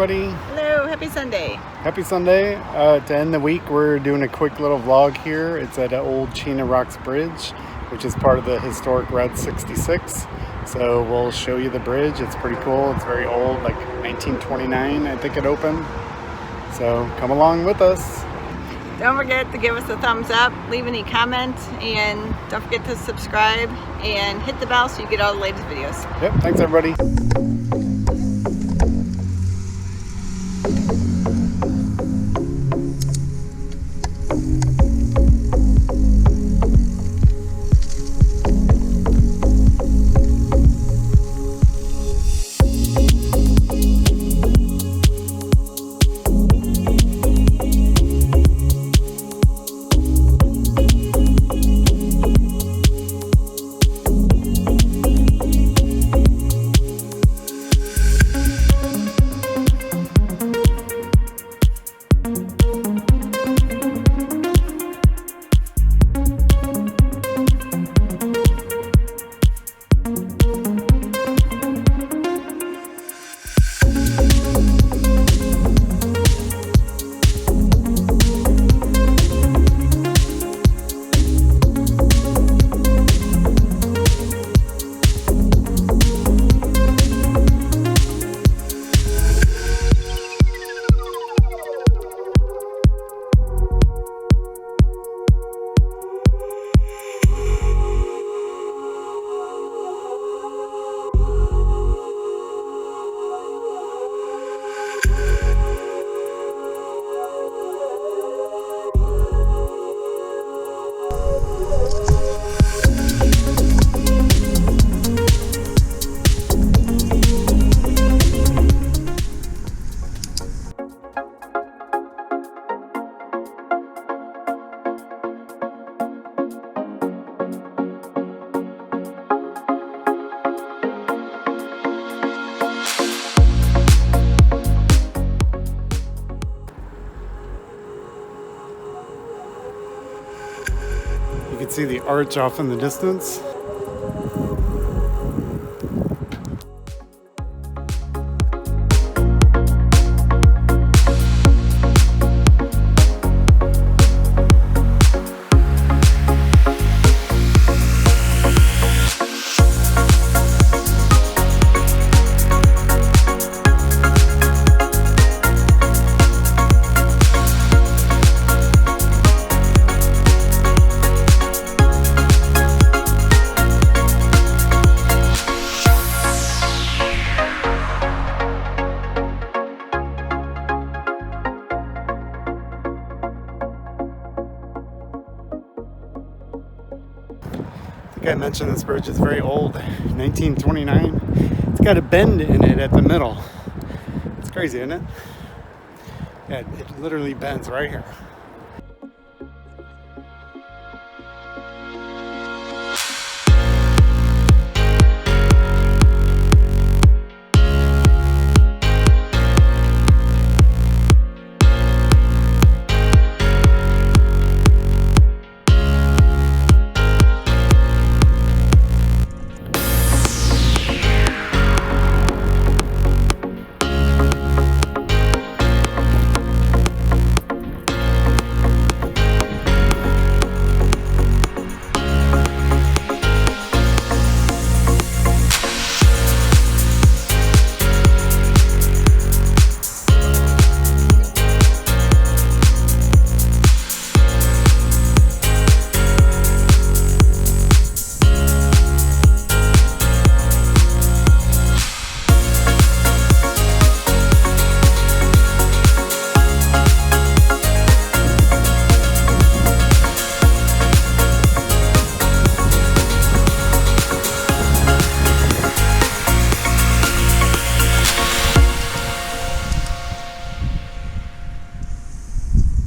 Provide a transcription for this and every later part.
everybody. Hello, happy Sunday. Happy Sunday. To end the week, we're doing a quick little vlog here. It's at Old Chena Rocks Bridge, which is part of the historic Route 66. So we'll show you the bridge. It's pretty cool. It's very old, like 1929, I think it opened. So come along with us. Don't forget to give us a thumbs up, leave any comment, and don't forget to subscribe and hit the bell so you get all the latest videos. Yep, thanks everybody. You can see the arch off in the distance. I mentioned this bridge is very old, 1929. It's got a bend in it at the middle. It's crazy, isn't it? Yeah, it literally bends right here.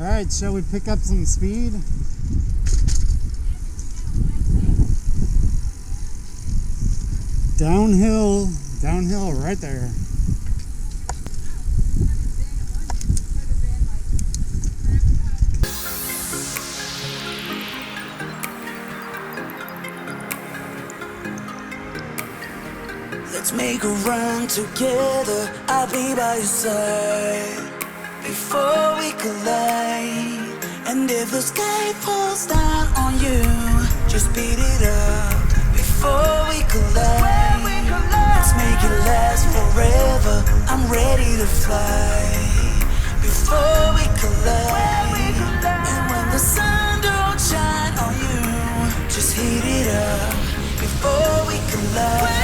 Alright, shall we pick up some speed? Downhill right there. Let's make a run together, I'll be by your side before we collide. And if the sky falls down on you, just beat it up before we collide. Let's make it last forever, I'm ready to fly before we collide. And when the sun don't shine on you, just heat it up before we collide.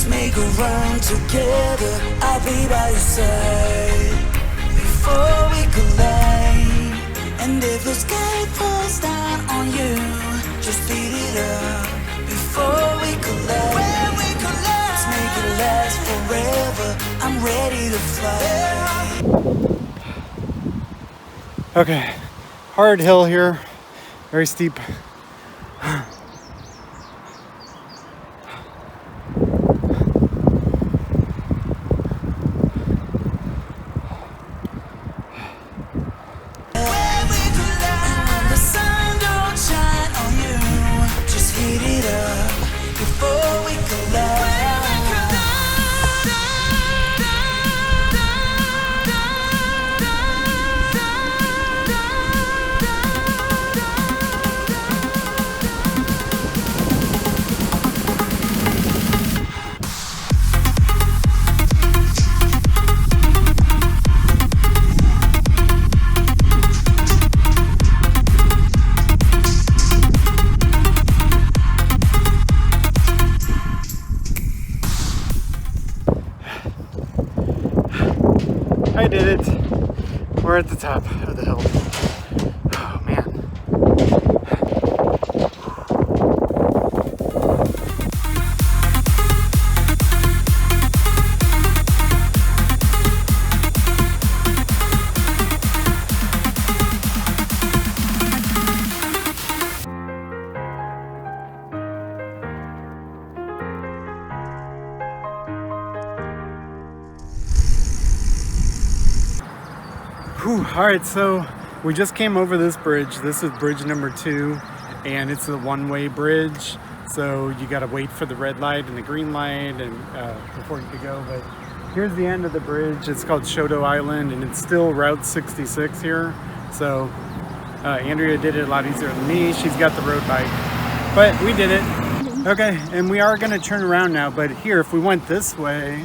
Make a run together, I'll be by your side before we collide. And if the sky falls down on you, just beat it up before we collide. Let's make it last forever, I'm ready to fly. Okay, hard hill here, very steep. I did it. We're at the top of the hill. Oh man. Whew. All right, so we just came over this bridge. This is bridge number 2, and it's a one-way bridge. So you got to wait for the red light and the green light and before you can go. But here's the end of the bridge. It's called Shodo Island, and it's still Route 66 here. So Andrea did it a lot easier than me. She's got the road bike, but we did it. Okay, and we are going to turn around now. But here, if we went this way,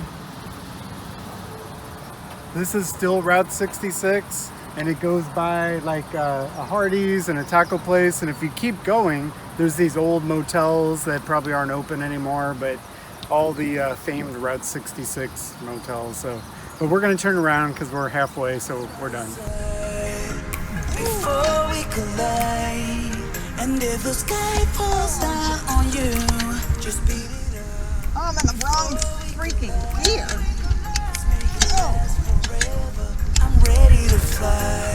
this is still Route 66, and it goes by like a Hardee's and a taco place. And if you keep going, there's these old motels that probably aren't open anymore, but all the famed Route 66 motels. So, but we're gonna turn around because we're halfway, so we're done. Before we collide, and if the sky falls down on you, just beat it up. Oh, I'm in the wrong freaking gear. I'm ready to fly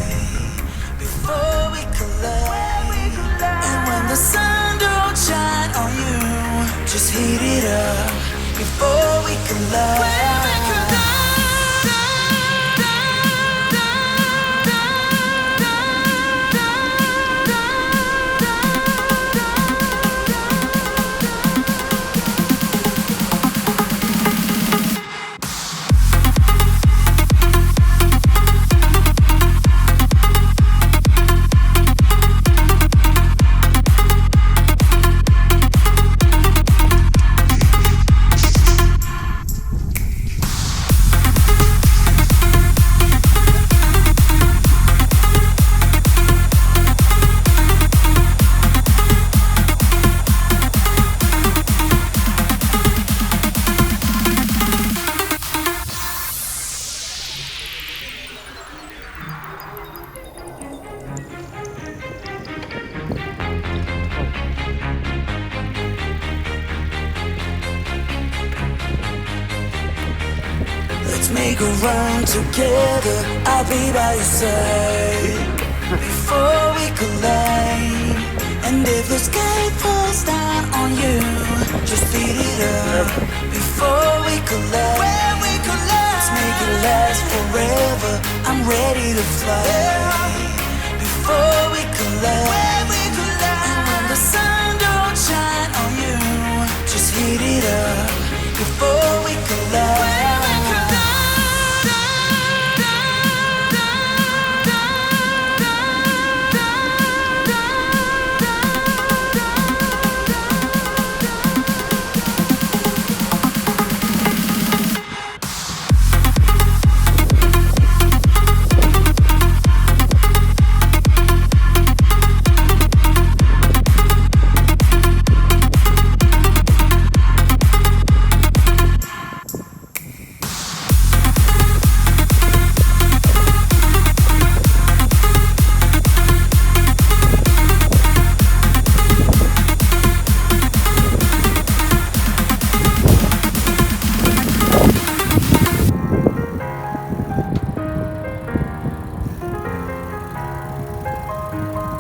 before we collide. And when the sun don't shine on you, just heat it up before we collide. make a run together. I'll be by your side before we collide. And if the sky falls down on you, just beat it up before we collide. When we collide, let's make it last forever. I'm ready to fly before we collide. When we collide, and when the sun don't shine on you, just heat it up before we collide. When we collide.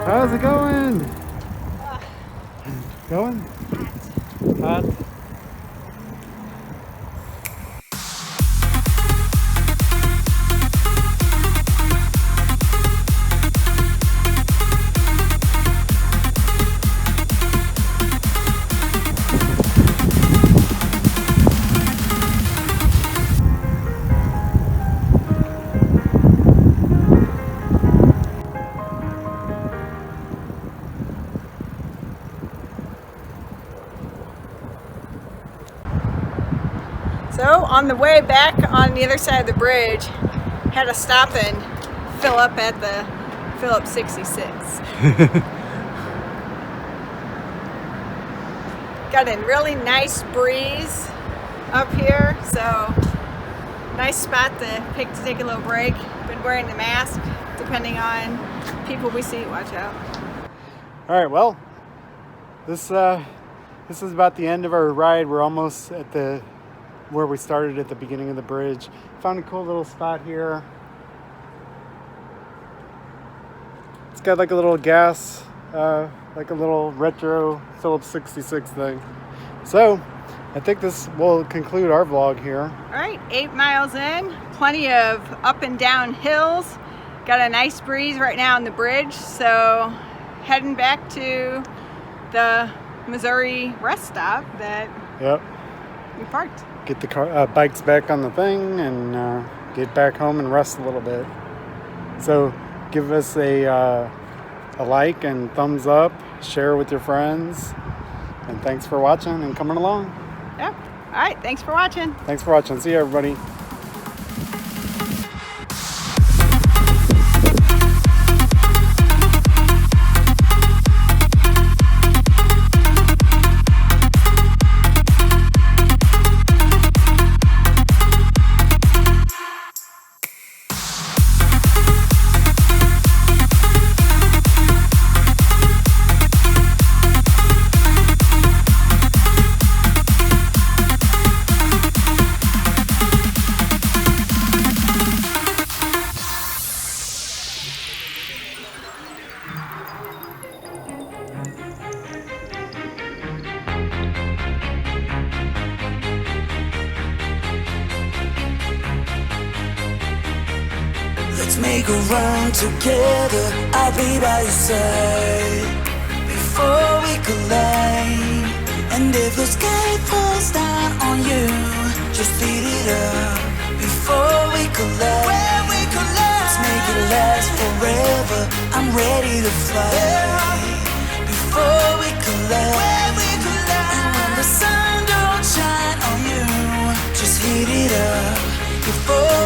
How's it going? Going? Hot. So on the way back on the other side of the bridge, had to stop and fill up at the Phillips 66. Got a really nice breeze up here, so nice spot to pick to take a little break. Been wearing the mask, depending on people we see. Watch out. All right, well, this is about the end of our ride. We're almost at the where we started at the beginning of the bridge. Found a cool little spot here. It's got like a little gas, like a little retro Phillips 66 thing. So I think this will conclude our vlog here. All right, 8 miles in, plenty of up and down hills. Got a nice breeze right now on the bridge, so heading back to the Missouri rest stop that we parked. Get the bikes back on the thing and get back home and rest a little bit. So give us a like and thumbs up, share with your friends, and thanks for watching and coming along. Yep. All right, thanks for watching. Thanks for watching. See you, everybody. Let's make a run together. I'll be by your side before we collide. And if the sky falls down on you, just beat it up before we collide. When we collide, let's make it last forever. I'm ready to fly before we collide. When we collide, and when the sun don't shine on you, just heat it up before